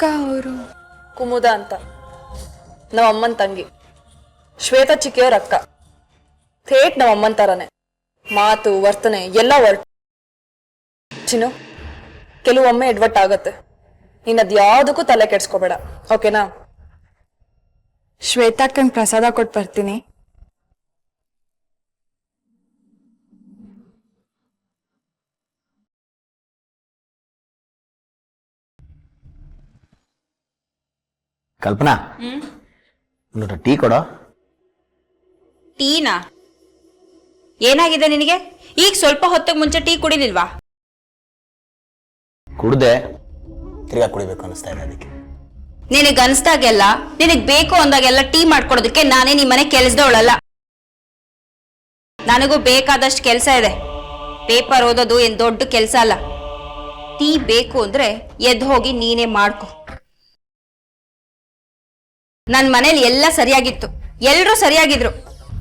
ಅಕ್ಕ ಅವರು ಕುಮುದ ಅಂತ ನಮ್ಮ ಅಮ್ಮನ ತಂಗಿ. ಶ್ವೇತಾ ಚಿಕ್ಕಿಯವ್ರ ಅಕ್ಕ. ಥೇಟ್ ನಮ್ಮ ಅಮ್ಮನ ತರನೇ ಮಾತು ವರ್ತನೆ ಎಲ್ಲ ಚಿನ್ನು. ಕೆಲವೊಮ್ಮೆ ಎಡ್ವಟ್ಟಾಗತ್ತೆ. ನೀನ್ ಅದ್ಯಾವುದಕ್ಕೂ ತಲೆ ಕೆಡ್ಸ್ಕೋಬೇಡ, ಓಕೆನಾ? ಶ್ವೇತಾಕ್ಕಂಗೆ ಪ್ರಸಾದ ಕೊಟ್ಟು ಬರ್ತೀನಿ. ಕಲ್ಪನಾ, ಒಂದು ಟೀ ಕೊಡೋ. ಟೀನಾ? ಏನಾಗಿದೆ ನಿನಗೆ? ಈಗ ಸ್ವಲ್ಪ ಹೊತ್ತಿಗೆ ಮುಂಚೆ ಟೀ ಕುಡಿಲಿಲ್ವಾ? ಕುಡ್ದೆ, ತಿರ್ಗಾ ಕುಡಿಬೇಕು ಅನಿಸ್ತಾ ಇದೆ ಅದಕ್ಕೆ. ನಿನಗೆ ಅನ್ಸ್ದಾಗೆಲ್ಲ, ನಿನಗ್ ಬೇಕು ಅಂದಾಗೆಲ್ಲ ಟೀ ಮಾಡ್ಕೊಡೋದಕ್ಕೆ ನಾನೇ ನಿಮ್ಮನೆ ಕೆಲ್ಸದವಳಲ್ಲ. ನನಗೂ ಬೇಕಾದಷ್ಟು ಕೆಲಸ ಇದೆ. ಪೇಪರ್ ಓದೋದು ಏನ್ ದೊಡ್ಡ ಕೆಲಸ ಅಲ್ಲ. ಟೀ ಬೇಕು ಅಂದ್ರೆ ಎದ್ದು ಹೋಗಿ ನೀನೇ ಮಾಡ್ಕೊ. ನನ್ ಮನೇಲಿ ಎಲ್ಲ ಸರಿಯಾಗಿತ್ತು, ಎಲ್ರೂ ಸರಿಯಾಗಿದ್ರು.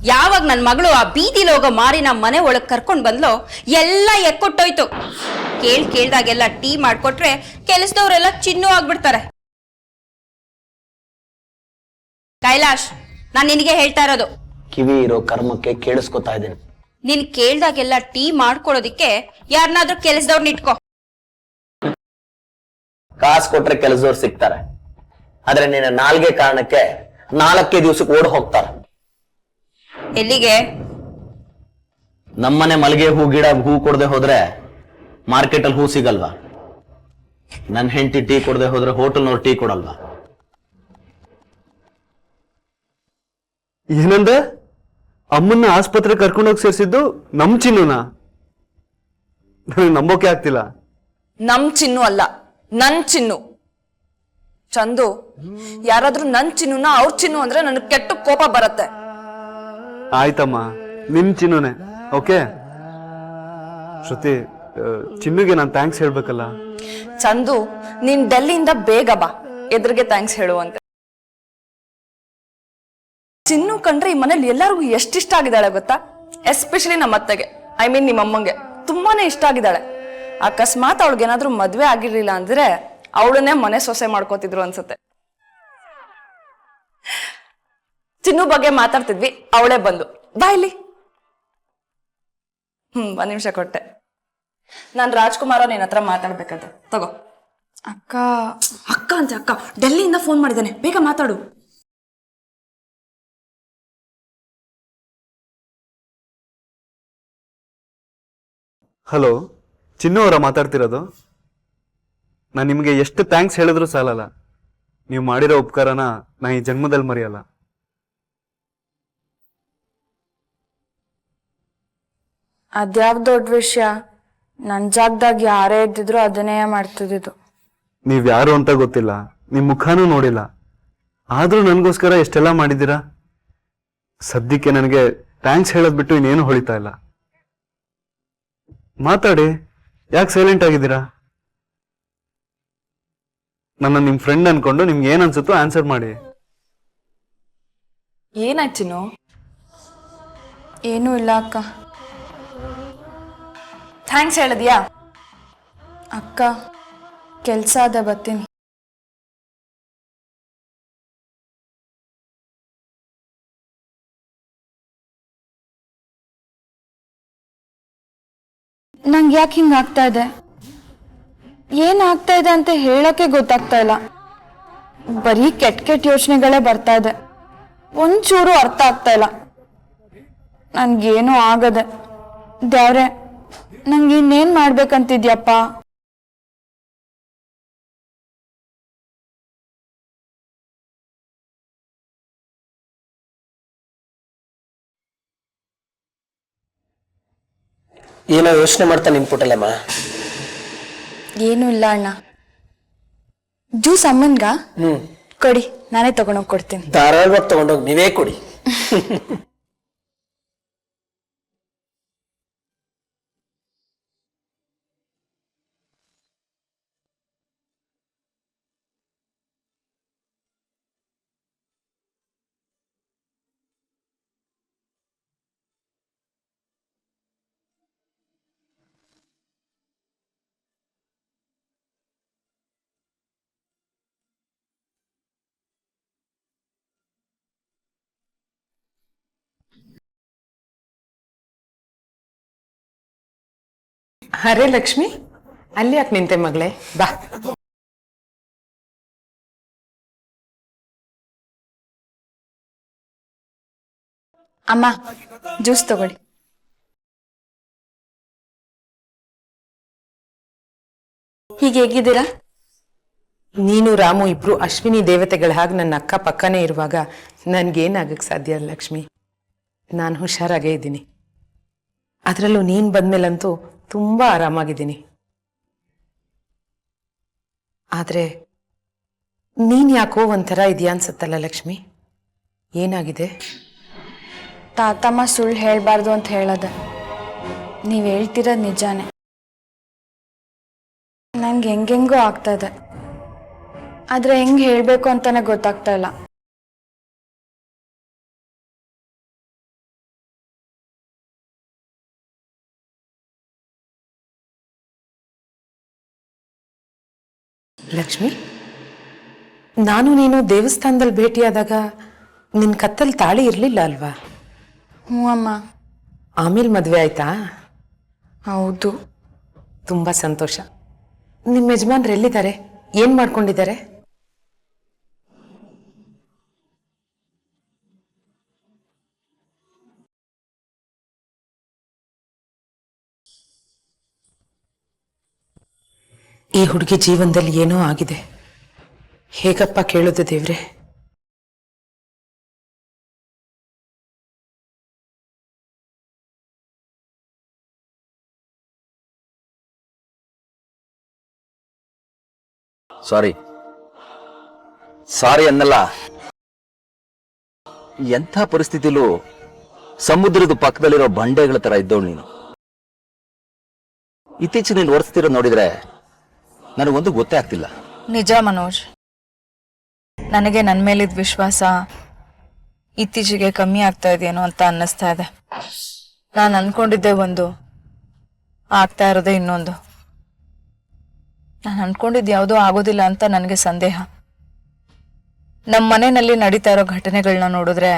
ಯಾವಾಗ ನನ್ ಮಗಳು ಆ ಬೀದಿಲಿ ಹೋಗೋ ಮಾರಿ ನಮ್ಮ ಮನೆ ಒಳಗ್ ಕರ್ಕೊಂಡ್ ಬಂದ್ಲೋ ಎಲ್ಲ ಎಕ್ಕೊಟ್ಟೋಯ್ತು. ಕೇಳ್ದಾಗೆಲ್ಲ ಟೀ ಮಾಡ್ಕೊಟ್ರೆ ಕೆಲಸದವ್ರೆಲ್ಲ ಚಿನ್ನು ಆಗ್ಬಿಡ್ತಾರೆ. ಕೈಲಾಶ್, ನಾನ್ ನಿನಗೆ ಹೇಳ್ತಾ ಇರೋದು, ಕಿವಿ ಇರೋ ಕರ್ಮಕ್ಕೆ ಕೇಳಿಸ್ಕೊತಾ ಇದ್ದೀನಿ. ನೀನ್ ಕೇಳ್ದಾಗೆಲ್ಲ ಟೀ ಮಾಡ್ಕೊಡೋದಿಕ್ಕೆ ಯಾರನ್ನಾದ್ರೂ ಕೆಲಸದವ್ರನ್ನ ಇಟ್ಕೋ. ಕಾಸು ಕೊಟ್ರೆ ಕೆಲಸದವ್ರು ಸಿಗ್ತಾರೆ, ಆದ್ರೆ ನಿನ್ನ ನಾಲ್ಗೆ ಕಾರಣಕ್ಕೆ 4 ದಿವಸಕ್ಕೆ ಓಡ್ ಹೋಗ್ತಾರೆ. ಎಲ್ಲಿಗೆ? ನಮ್ಮನೆ ಮಲ್ಲಿಗೆ ಹೂ ಗಿಡ ಹೂ ಕೊಡದೆ ಹೋದ್ರೆ ಮಾರ್ಕೆಟ್ ಅಲ್ಲಿ ಹೂ ಸಿಗಲ್ವಾ? ನನ್ ಹೆಂಡತಿ ಟೀ ಕೊಡದೆ ಹೋದ್ರೆ ಹೋಟೆಲ್ನವ್ರು ಟೀ ಕೊಡಲ್ವಾ? ಏನಂದ? ಅಮ್ಮನ್ನ ಆಸ್ಪತ್ರೆ ಕರ್ಕೊಂಡೋಗಿ ಸೇರಿಸಿದ್ದು ನಮ್ ಚಿನ್ನುನ? ನನಗೆ ನಂಬೋಕೆ ಆಗ್ತಿಲ್ಲ. ನಮ್ ಚಿನ್ನು ಅಲ್ಲ, ನನ್ ಚಿನ್ನು. ಚಂದು, ಯಾರಾದ್ರೂ ನನ್ ಚಿನ್ನುನ ಅವ್ರ ಚಿನ್ನು ಅಂದ್ರೆ ನನಗೆ ಕೆಟ್ಟ ಕೋಪ ಬರತ್ತೆ. ಆಯ್ತಮ್ಮ, ನಿಮ್ ಚಿನ್ನುನೆ, ಓಕೆ? ಶ್ರುತಿ, ಚಿನ್ನುಗೆ ನಾನು ಥ್ಯಾಂಕ್ಸ್ ಹೇಳ್ಬೇಕಲ್ಲ. ಚಂದು, ನೀನ್ ಡೆಲ್ಲಿಯಿಂದ ಬೇಗ ಬಾ, ಎದುರಿಗೆ ಥ್ಯಾಂಕ್ಸ್ ಹೇಳುವಂತೆ. ಚಿನ್ನು ಕಂಡ್ರೆ ಈ ಮನೇಲಿ ಎಲ್ಲರಿಗೂ ಎಷ್ಟಿಷ್ಟ ಆಗಿದ್ದಾಳೆ ಗೊತ್ತಾ? ಎಸ್ಪೆಷಲಿ ನಮ್ಮ ಅತ್ತೆಗೆ, ಐ ಮೀನ್ ನಿಮ್ಮ ಅಮ್ಮಂಗೆ ತುಂಬಾನೇ ಇಷ್ಟ ಆಗಿದ್ದಾಳೆ. ಅಕಸ್ಮಾತ್ ಅವಳಿಗೇನಾದ್ರೂ ಮದ್ವೆ ಆಗಿರ್ಲಿಲ್ಲ ಅಂದ್ರೆ ಅವಳನ್ನೇ ಮನೆ ಸೊಸೆ ಮಾಡ್ಕೋತಿದ್ರು ಅನ್ಸುತ್ತೆ. ಚಿನ್ನು ಬಗ್ಗೆ ಮಾತಾಡ್ತಿದ್ವಿ, ಅವಳೇ ಬಂದು ಬಾ ಇಲ್ಲಿ. 1 ನಿಮಿಷ ಕೊಟ್ಟೆ. ನಾನ್ ರಾಜ್ಕುಮಾರ ನಿನ್ನ ಹತ್ರ ಮಾತಾಡ್ಬೇಕಂತೆ, ತಗೋ. ಅಕ್ಕ ಅಕ್ಕ ಅಂತ ಅಕ್ಕ ಡೆಲ್ಲಿಯಿಂದ ಫೋನ್ ಮಾಡಿದ್ದಾನೆ, ಬೇಗ ಮಾತಾಡು. ಹಲೋ, ಚಿನ್ನು ಅವರ ಮಾತಾಡ್ತಿರೋದು? ನಾನು ನಿಮಗೆ ಎಷ್ಟು ಥ್ಯಾಂಕ್ಸ್ ಹೇಳಿದ್ರು ಸಾಲಲ್ಲ. ನೀವು ಮಾಡಿರೋ ಉಪಕಾರನ ನಾ ಈ ಜನ್ಮದಲ್ಲಿ ಮರೆಯಲ್ಲ. ಅದ್ಯಾವ್ ದೊಡ್ಡ ವಿಷಯ. ನನ್ನ ಜಾಗದಾಗ ಯಾರೇ ಇದ್ದಿದ್ರು ಅದನ್ನೇ ಮಾಡ್ತಿದ್ದು. ನೀವ್ ಯಾರು ಅಂತ ಗೊತ್ತಿಲ್ಲ, ನಿಮ್ ಮುಖನೂ ನೋಡಿಲ್ಲ, ಆದ್ರೂ ನನ್ಗೋಸ್ಕರ ಎಷ್ಟೆಲ್ಲ ಮಾಡಿದ್ದೀರಾ. ಸದ್ಯಕ್ಕೆ ನನಗೆ ಥ್ಯಾಂಕ್ಸ್ ಹೇಳೋದ್ ಬಿಟ್ಟು ಇನ್ನೇನು ಹೊಳಿತಾ ಇಲ್ಲ. ಮಾತಾಡಿ, ಯಾಕೆ ಸೈಲೆಂಟ್ ಆಗಿದ್ದೀರಾ? ನನ್ನ ನಿಮ್ ಫ್ರೆಂಡ್ ಅನ್ಕೊಂಡು ನಿಮ್ಗೆ ಏನ್ ಅನ್ಸುತ್ತೋ ಆನ್ಸರ್ ಮಾಡಿ. ಏನಾಯ್ತು ಚಿನ್ನು? ಏನೂ ಇಲ್ಲ ಅಕ್ಕ. ಥ್ಯಾಂಕ್ಸ್ ಹೇಳಿದ್ಯಾ? ಅಕ್ಕ, ಕೆಲಸ ಅದ, ಬರ್ತೀನಿ. ನಂಗೆ ಯಾಕೆ ಹಿಂಗಾಗ್ತಾ ಇದೆ? ಏನಾಗ್ತಾ ಇದೆ ಅಂತ ಹೇಳಕ್ಕೆ ಗೊತ್ತಾಗ್ತಾ ಇಲ್ಲ. ಬರೀ ಕೆಟ್ಟ ಯೋಚನೆಗಳೇ ಬರ್ತಾ ಇದೆ. ಒಂಚೂರು ಅರ್ಥ ಆಗ್ತಾ ಇಲ್ಲ. ನನ್ಗೇನೋ ಆಗದೆ. ದೇವ್ರೆ, ನಂಗೆ ಇನ್ನೇನ್ ಮಾಡ್ಬೇಕಂತಿದ್ಯಪ್ಪ? ಏನೋ ಯೋಚನೆ ಮಾಡ್ತಾ ನಿಂತ್ಬಿಟ್ಟಲ್ಲಮ್ಮ. ಏನೂ ಇಲ್ಲ ಅಣ್ಣ. ಜ್ಯೂಸ್ ಅಮ್ಮನ್ಗ ಕೊಡಿ, ನಾನೇ ತಗೊಂಡೋಗಿ ಕೊಡ್ತೀನಿ. ಧಾರಾಳವಾಗಿ ತಗೊಂಡೋಗಿ ನೀವೇ ಕೊಡಿ. ಅರೆ ಲಕ್ಷ್ಮಿ, ಅಲ್ಲಿ ಯಾಕೆ ನಿಂತೆ ಮಗಳೇ? ಬಾ. ಅಮ್ಮ, ಜ್ಯೂಸ್ ತಗೊಳ್ಳಿ. ಹೀಗೆ ಹೇಗಿದ್ದೀರಾ? ನೀನು ರಾಮು ಇಬ್ರು ಅಶ್ವಿನಿ ದೇವತೆಗಳ ಹಾಗೆ ನನ್ನ ಅಕ್ಕ ಪಕ್ಕನೇ ಇರುವಾಗ ನನ್ಗೇನಾಗಕ್ಕೆ ಸಾಧ್ಯ ಅಲ್ಲ ಲಕ್ಷ್ಮಿ. ನಾನು ಹುಷಾರಾಗೇ ಇದ್ದೀನಿ. ಅದರಲ್ಲೂ ನೀನು ಬಂದ್ಮೇಲಂತೂ ತುಂಬ ಆರಾಮಾಗಿದ್ದೀನಿ. ಆದರೆ ನೀನು ಯಾಕೋ ಒಂಥರ ಇದೆಯಾ ಅನ್ಸುತ್ತಲ್ಲ ಲಕ್ಷ್ಮಿ? ಏನಾಗಿದೆ? ತಾತಮ್ಮ ಸುಳ್ಳು ಹೇಳ್ಬಾರ್ದು ಅಂತ ಹೇಳದೆ. ನೀವು ಹೇಳ್ತಿರೋದು ನಿಜಾನೇ. ನಂಗೆ ಹೆಂಗೆಂಗೋ ಆಗ್ತಾ ಇದೆ, ಆದರೆ ಹೆಂಗೆ ಹೇಳಬೇಕು ಅಂತಾನೆ ಗೊತ್ತಾಗ್ತಾ ಇಲ್ಲ. ಲಕ್ಷ್ಮಿ, ನಾನು ನೀನು ದೇವಸ್ಥಾನದಲ್ಲಿ ಭೇಟಿಯಾದಾಗ ನಿನ್ನ ಕತ್ತಲ್ಲಿ ತಾಳಿ ಇರಲಿಲ್ಲ ಅಲ್ವಾ? ಹ್ಞೂ ಅಮ್ಮ. ಆಮೇಲೆ ಮದುವೆ ಆಯ್ತಾ? ಹೌದು. ತುಂಬ ಸಂತೋಷ. ನಿಮ್ಮ ಯಜಮಾನ್ರು ಎಲ್ಲಿದ್ದಾರೆ? ಏನು ಮಾಡ್ಕೊಂಡಿದ್ದಾರೆ? ಈ ಹುಡುಗಿ ಜೀವನದಲ್ಲಿ ಏನೋ ಆಗಿದೆ. ಹೇಗಪ್ಪ ಕೇಳೋದು ದೇವ್ರೆ? ಸಾರಿ ಅನ್ನಲ್ಲ. ಎಂಥ ಪರಿಸ್ಥಿತಿಲೂ ಸಮುದ್ರದ ಪಕ್ಕದಲ್ಲಿರೋ ಬಂಡೆಗಳ ತರ ಇದ್ದವಳು ನೀನು. ಇತ್ತೀಚೆಗೆ ನೀನು ಓಡಿಸ್ತಿರೋ ನೋಡಿದ್ರೆ ನನಗೊಂದು ಗೊತ್ತೇ ಆಗ್ತಿಲ್ಲ. ನಿಜ ಮನೋಜ್, ನನಗೆ ನನ್ನ ಮೇಲಿದ್ದ ವಿಶ್ವಾಸ ಇತ್ತೀಚೆಗೆ ಕಮ್ಮಿ ಆಗ್ತಾ ಇದೆಯೇನೋ ಅಂತ ಅನ್ನಿಸ್ತಾ ಇದೆ. ನಾನು ಅನ್ಕೊಂಡಿದ್ದೆ ಒಂದು, ಆಗ್ತಾ ಇರೋದೇ ಇನ್ನೊಂದು. ನಾನು ಅನ್ಕೊಂಡಿದ್ದು ಯಾವುದೋ ಆಗೋದಿಲ್ಲ ಅಂತ ನನಗೆ ಸಂದೇಹ. ನಮ್ಮ ಮನೆಯಲ್ಲಿ ನಡೀತಾ ಇರೋ ಘಟನೆಗಳನ್ನ ನೋಡಿದ್ರೆ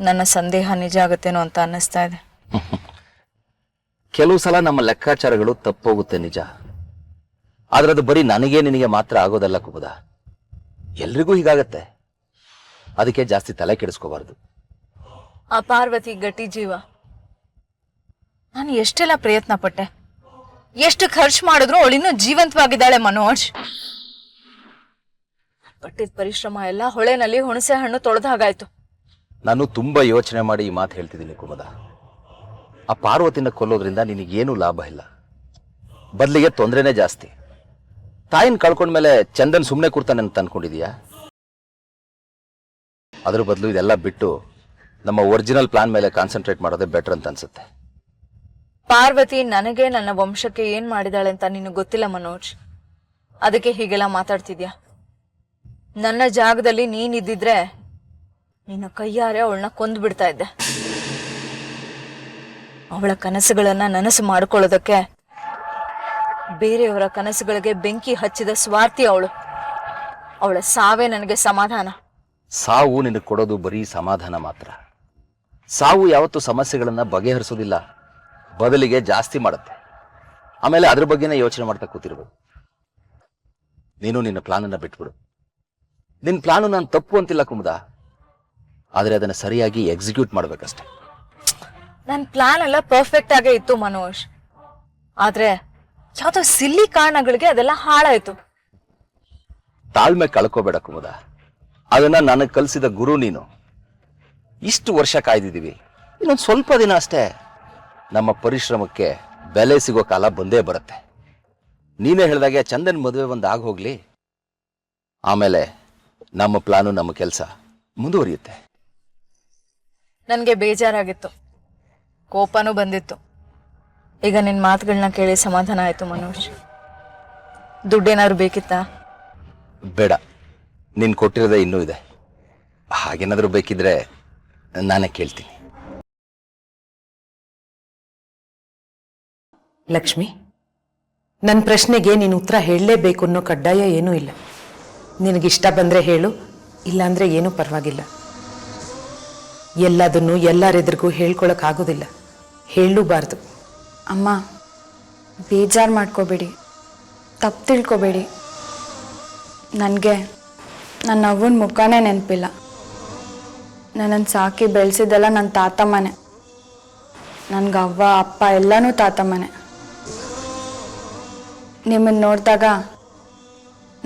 ನನ್ನ ಸಂದೇಹ ನಿಜ ಆಗುತ್ತೇನೋ ಅಂತ ಅನ್ನಿಸ್ತಾ ಇದೆ. ಕೆಲವು ಸಲ ನಮ್ಮ ಲೆಕ್ಕಾಚಾರಗಳು ತಪ್ಪೋಗುತ್ತೆ ನಿಜ. ಆದ್ರೆ ಅದು ಬರೀ ನನಗೆ ನಿನಗೆ ಮಾತ್ರ ಆಗೋದಲ್ಲ ಕುಮುದ, ಎಲ್ರಿಗೂ ಹೀಗಾಗತ್ತೆ. ಅದಕ್ಕೆ ಜಾಸ್ತಿ ತಲೆ ಕೆಡಿಸ್ಕೋಬಾರ್ದು. ಆ ಪಾರ್ವತಿ ಗಟ್ಟಿ ಜೀವ. ನಾನು ಎಷ್ಟೆಲ್ಲ ಪ್ರಯತ್ನ ಪಟ್ಟೆ, ಎಷ್ಟು ಖರ್ಚು ಮಾಡಿದ್ರು ಅವಳಿನ್ನೂ ಜೀವಂತವಾಗಿದ್ದಾಳೆ ಮನೋಜ್. ಪಟ್ಟಿದ ಪರಿಶ್ರಮ ಎಲ್ಲ ಹೊಳೆನಲ್ಲಿ ಹುಣಸೆ ಹಣ್ಣು ತೊಳೆದ ಹಾಗಾಯ್ತು. ನಾನು ತುಂಬಾ ಯೋಚನೆ ಮಾಡಿ ಈ ಮಾತು ಹೇಳ್ತಿದ್ದೀನಿ ಕುಮುದ. ಆ ಪಾರ್ವತಿನ ಕೊಲ್ಲೋದ್ರಿಂದ ನಿನಗೇನು ಲಾಭ ಇಲ್ಲ, ಬದಲಿಗೆ ತೊಂದರೆನೇ ಜಾಸ್ತಿ. ತಾಯಿನ ಕಳ್ಕೊಂಡ್ಮೇಲೆ ಚಂದನ್ ಸುಮ್ಮನೆ ಕೂರ್ತಾನೆ ಅಂತ ಅನ್ಕೊಂಡಿದೀಯಾ? ಅದ್ರ ಬದಲು ಇದೆಲ್ಲ ಬಿಟ್ಟು ನಮ್ಮ ಒರಿಜಿನಲ್ ಪ್ಲಾನ್ ಮೇಲೆ ಕಾನ್ಸಂಟ್ರೇಟ್ ಮಾಡೋದೇ ಬೆಟರ್ ಅಂತ ಅನ್ಸುತ್ತೆ. ಪಾರ್ವತಿ ನನಗೆ ನನ್ನ ವಂಶಕ್ಕೆ ಏನ್ ಮಾಡಿದಾಳೆ ಅಂತ ನಿನಗೆ ಗೊತ್ತಿಲ್ಲ ಮನೋಜ್. ಅದಕ್ಕೆ ಹೀಗೆಲ್ಲ ಮಾತಾಡ್ತಿದ್ಯಾ. ನನ್ನ ಜಾಗದಲ್ಲಿ ನೀನಿದ್ದಿದ್ರೆ ನಿನ್ನ ಕೈಯಾರೆ ಅವಳನ್ನ ಕೊಂದು ಬಿಡ್ತಾ ಇದ್ದೆ. ಅವಳ ಕನಸುಗಳನ್ನ ನನಸು ಮಾಡ್ಕೊಳ್ಳೋದಕ್ಕೆ ಬೇರೆಯವರ ಕನಸುಗಳಿಗೆ ಬೆಂಕಿ ಹಚ್ಚಿದ ಸ್ವಾರ್ಥಿ ಅವಳು. ಅವಳ ಸಾವೇ ನನಗೆ ಸಮಾಧಾನ. ಸಾವು ನಿನಗೆ ಕೊಡೋದು ಬರೀ ಸಮಾಧಾನ ಮಾತ್ರ. ಸಾವು ಯಾವತ್ತೂ ಸಮಸ್ಯೆಗಳನ್ನ ಬಗೆಹರಿಸೋದಿಲ್ಲ, ಬದಲಿಗೆ ಜಾಸ್ತಿ ಮಾಡುತ್ತೆ. ಆಮೇಲೆ ಅದ್ರ ಬಗ್ಗೆನೇ ಯೋಚನೆ ಮಾಡ್ತಾ ಕೂತಿರ್ಬೇಕು. ನೀನು ನಿನ್ನ ಪ್ಲಾನನ್ನ ಬಿಟ್ಬಿಡು. ನಿನ್ನ ಪ್ಲಾನು ನಾನು ತಪ್ಪು ಅಂತಿಲ್ಲ ಕುಮುದ, ಆದ್ರೆ ಅದನ್ನ ಸರಿಯಾಗಿ ಎಕ್ಸಿಕ್ಯೂಟ್ ಮಾಡ್ಬೇಕಷ್ಟೆ. ನನ್ನ ಪ್ಲಾನ್ ಎಲ್ಲ ಪರ್ಫೆಕ್ಟ್ ಆಗೇ ಇತ್ತು ಮನೋಜ್, ಆದ್ರೆ ಯಾವ್ದೋ ಸಿಲ್ಲಿ ಕಾರಣಗಳಿಗೆ ಅದೆಲ್ಲ ಹಾಳಾಯ್ತು. ತಾಳ್ಮೆ ಕಳ್ಕೋಬೇಡ ಕುಮುದ, ಅದನ್ನ ನನಗೆ ಕಲಿಸಿದ ಗುರು ನೀನು. ಇಷ್ಟು ವರ್ಷ ಕಾಯ್ದಿದ್ದೀವಿ, ಇನ್ನೊಂದು ಸ್ವಲ್ಪ ದಿನ ಅಷ್ಟೇ ನಮ್ಮ ಪರಿಶ್ರಮಕ್ಕೆ ಬೆಲೆ ಸಿಗೋ ಕಾಲ ಬಂದೇ ಬರುತ್ತೆ. ನೀನೇ ಹೇಳಿದಾಗೆ ಚಂದನ್ ಮದುವೆ ಒಂದು ಆಗ ಹೋಗ್ಲಿ, ಆಮೇಲೆ ನಮ್ಮ ಪ್ಲಾನು ನಮ್ಮ ಕೆಲಸ ಮುಂದುವರಿಯುತ್ತೆ. ನನಗೆ ಬೇಜಾರಾಗಿತ್ತು, ಕೋಪನೂ ಬಂದಿತ್ತು. ಈಗ ನಿನ್ನ ಮಾತುಗಳನ್ನ ಕೇಳಿ ಸಮಾಧಾನ ಆಯ್ತು ಮನೋಜ್. ದುಡ್ಡೇನಾದ್ರು ಬೇಕಿತ್ತಾ? ಬೇಡ, ನೀನು ಕೊಟ್ಟಿರೋದೇ ಇನ್ನೂ ಇದೆ. ಹಾಗೇನಾದ್ರೂ ಬೇಕಿದ್ರೆ ನಾನೇ ಕೇಳ್ತೀನಿ. ಲಕ್ಷ್ಮಿ, ನನ್ನ ಪ್ರಶ್ನೆಗೆ ನೀನು ಉತ್ತರ ಹೇಳಲೇಬೇಕು ಅನ್ನೋ ಕಡ್ಡಾಯ ಏನೂ ಇಲ್ಲ. ನಿನಗಿಷ್ಟ ಬಂದರೆ ಹೇಳು, ಇಲ್ಲಾಂದರೆ ಏನೂ ಪರವಾಗಿಲ್ಲ. ಎಲ್ಲದನ್ನು ಎಲ್ಲರೆದುರಿಗೂ ಹೇಳ್ಕೊಳಕ್ಕಾಗೋದಿಲ್ಲ, ಹೇಳಲೂಬಾರ್ದು. ಅಮ್ಮ, ಬೇಜಾರು ಮಾಡ್ಕೋಬೇಡಿ, ತಪ್ಪು ತಿಳ್ಕೊಬೇಡಿ. ನನಗೆ ನನ್ನ ಅವ್ವನ ಮುಖನೇ ನೆನಪಿಲ್ಲ. ನನ್ನನ್ನು ಸಾಕಿ ಬೆಳೆಸಿದ್ದೆಲ್ಲ ನನ್ನ ತಾತಮ್ಮನೆ. ನನಗೆ ಅವ್ವ ಅಪ್ಪ ಎಲ್ಲನೂ ತಾತಮ್ಮನೆ. ನಿಮ್ಮನ್ನು ನೋಡಿದಾಗ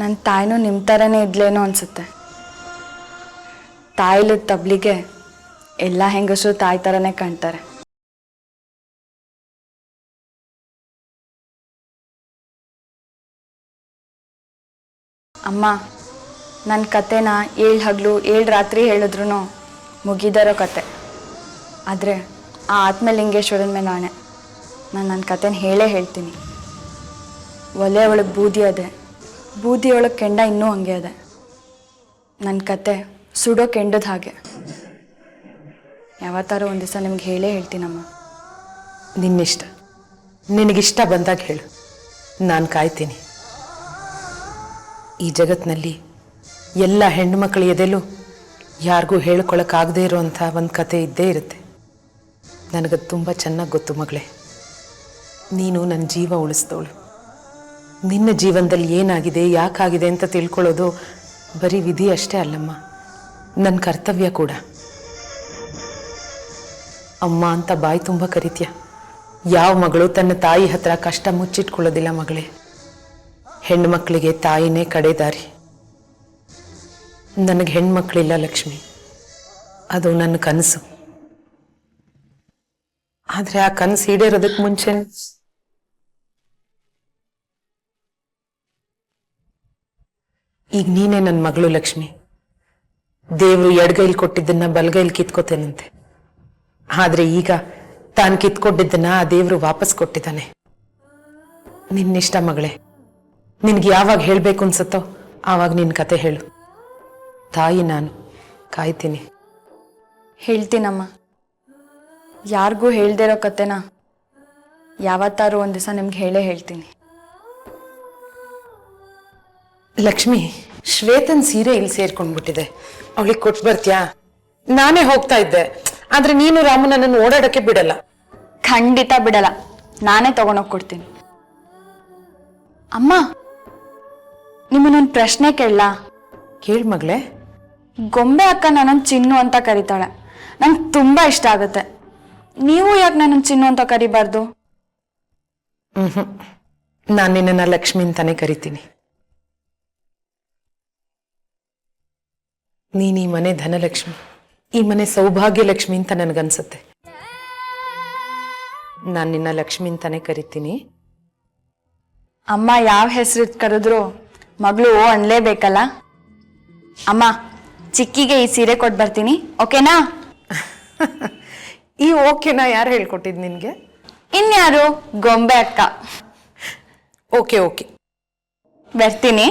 ನನ್ನ ತಾಯಿನೂ ನಿಮ್ಮ ಥರನೇ ಇದ್ಲೇನೋ ಅನಿಸುತ್ತೆ. ತಾಯಿಲಿದ್ದ ತಬ್ಲಿಗೆ ಎಲ್ಲ ಹೆಂಗಸರು ತಾಯಿ ಥರನೇ ಕಾಣ್ತಾರೆ. ಅಮ್ಮ, ನನ್ನ ಕತೆನ 7 ಹಗಲು 7 ರಾತ್ರಿ ಹೇಳಿದ್ರು ಮುಗಿದಿರೋ ಕತೆ. ಆದರೆ ಆ ಆತ್ಮಲಿಂಗೇಶ್ವರನ ಮೇಲೆ ನಾಣೆ, ನಾನು ನನ್ನ ಕತೆನ ಹೇಳೇ ಹೇಳ್ತೀನಿ. ಒಲೆ ಒಳಗೆ ಬೂದಿ ಅದೆ, ಬೂದಿ ಒಳಗೆ ಕೆಂಡ ಇನ್ನೂ ಹಂಗೆ ಅದೆ. ನನ್ನ ಕತೆ ಸುಡೋ ಕೆಂಡದ ಹಾಗೆ. ಯಾವತ್ತಾರು ಒಂದು ದಿವಸ ನಿಮ್ಗೆ ಹೇಳೇ ಹೇಳ್ತೀನಮ್ಮ. ನಿನ್ನಿಷ್ಟ, ನಿನಗಿಷ್ಟ ಬಂದಾಗ ಹೇಳು, ನಾನು ಕಾಯ್ತೀನಿ. ಈ ಜಗತ್ತಿನಲ್ಲಿ ಎಲ್ಲ ಹೆಣ್ಣುಮಕ್ಕಳ ಎದೆಲೂ ಯಾರಿಗೂ ಹೇಳ್ಕೊಳಕ್ಕಾಗದೇ ಇರುವಂಥ ಒಂದು ಕತೆ ಇದ್ದೇ ಇರುತ್ತೆ. ನನಗದು ತುಂಬ ಚೆನ್ನಾಗಿ ಗೊತ್ತು ಮಗಳೇ. ನೀನು ನನ್ನ ಜೀವ ಉಳಿಸ್ದವಳು. ನಿನ್ನ ಜೀವನದಲ್ಲಿ ಏನಾಗಿದೆ, ಯಾಕಾಗಿದೆ ಅಂತ ತಿಳ್ಕೊಳ್ಳೋದು ಬರೀ ವಿಧಿ ಅಷ್ಟೇ ಅಲ್ಲಮ್ಮ, ನನ್ನ ಕರ್ತವ್ಯ ಕೂಡ. ಅಮ್ಮ ಅಂತ ಬಾಯಿ ತುಂಬ ಕರಿತೀಯ. ಯಾವ ಮಗಳು ತನ್ನ ತಾಯಿ ಹತ್ರ ಕಷ್ಟ ಮುಚ್ಚಿಟ್ಕೊಳ್ಳೋದಿಲ್ಲ ಮಗಳೇ. ಹೆಣ್ಣು ಮಕ್ಕಳಿಗೆ ತಾಯಿನೇ ಕಡೆ ದಾರಿ. ನನಗೆ ಹೆಣ್ಮಕ್ಳಿಲ್ಲ ಲಕ್ಷ್ಮಿ, ಅದು ನನ್ನ ಕನಸು. ಆದರೆ ಆ ಕನಸು ಈಡೇರೋದಕ್ಕೆ ಮುಂಚೆ ಈಗ ನೀನೇ ನನ್ನ ಮಗಳು ಲಕ್ಷ್ಮಿ. ದೇವರು ಎಡಗೈಲಿ ಕೊಟ್ಟಿದ್ದನ್ನ ಬಲಗೈಲಿ ಕಿತ್ಕೋತೇನಂತೆ. ಆದ್ರೆ ಈಗ ತಾನು ಕಿತ್ಕೊಂಡಿದ್ದನ್ನ ಆ ದೇವರು ವಾಪಸ್ ಕೊಟ್ಟಿದ್ದಾನೆ. ನಿನ್ನಿಷ್ಟ ಮಗಳೇ, ನಿನ್ಗೆ ಯಾವಾಗ ಹೇಳ್ಬೇಕು ಅನ್ಸುತ್ತೋ ಆವಾಗ ನಿನ್ನ ಕತೆ ಹೇಳು. ತಾಯಿ ನಾನು ಕಾಯ್ತೀನಿ. ಹೇಳ್ತೀನಮ್ಮ. ಯಾರಿಗೂ ಹೇಳ್ದೇ ಇರೋ ಕತೆನ ಯಾವತ್ತಾರು ಒಂದು ದಿವಸ ನಿಮ್ಗೆ ಹೇಳೇ ಹೇಳ್ತೀನಿ. ಲಕ್ಷ್ಮಿ, ಶ್ವೇತನ್ ಸೀರೆ ಇಲ್ಲಿ ಸೇರ್ಕೊಂಡ್ಬಿಟ್ಟಿದೆ, ಅವಳಿಗೆ ಕೊಟ್ಟು ಬರ್ತೀಯಾ? ನಾನೇ ಹೋಗ್ತಾ ಇದ್ದೆ, ಆದ್ರೆ ನೀನು ರಾಮು ನನ್ನನ್ನು ಓಡಾಡಕ್ಕೆ ಬಿಡಲ್ಲ. ಖಂಡಿತ ಬಿಡಲ್ಲ, ನಾನೇ ತಗೊಂಡೋಗಿ ಕೊಡ್ತೀನಿ. ಅಮ್ಮ, ನಿಮ್ಮನ್ನೊಂದು ಪ್ರಶ್ನೆ ಕೇಳಲಾ? ಕೇಳ್ ಮಗಳೇ. ಗೊಂಬೆ ಅಕ್ಕ ನನ್ನನ್ನು ಚಿನ್ನು ಅಂತ ಕರೀತಾಳೆ. ನಂಗೆ ತುಂಬಾ ಇಷ್ಟ ಆಗುತ್ತೆ. ನೀವು ಯಾಕೆ ನನ್ನನ್ನು ಚಿನ್ನು ಅಂತ ಕರಿಬಾರ್ದು? ನಾನು ನಿನ್ನನ್ನ ಲಕ್ಷ್ಮಿ ಅಂತಾನೆ ಕರಿತೀನಿ. ನೀನ್ ಈ ಮನೆ ಧನಲಕ್ಷ್ಮಿ, ಈ ಮನೆ ಸೌಭಾಗ್ಯ ಲಕ್ಷ್ಮಿ ಅಂತ ನನಗನ್ಸುತ್ತೆ. ನಾನು ನಿನ್ನ ಲಕ್ಷ್ಮಿ ಅಂತಾನೆ ಕರಿತೀನಿ. ಅಮ್ಮ ಯಾವ ಹೆಸರು ಕರೆದ್ರು ಮಗಳು ಅನ್ಲೇಬೇಕಲ್ಲ. ಅಮ್ಮ, ಚಿಕ್ಕಿಗೆ ಈ ಸೀರೆ ಕೊಟ್ಟು ಬರ್ತೀನಿ, ಓಕೆನಾ? ಈ ಓಕೆನಾ ಯಾರು ಹೇಳ್ಕೊಟ್ಟಿದ್ ನಿನ್ಗೆ? ಇನ್ಯಾರು? ಗೊಂಬೆ ಅಕ್ಕ. ಓಕೆ ಓಕೆ, ಬರ್ತೀನಿ.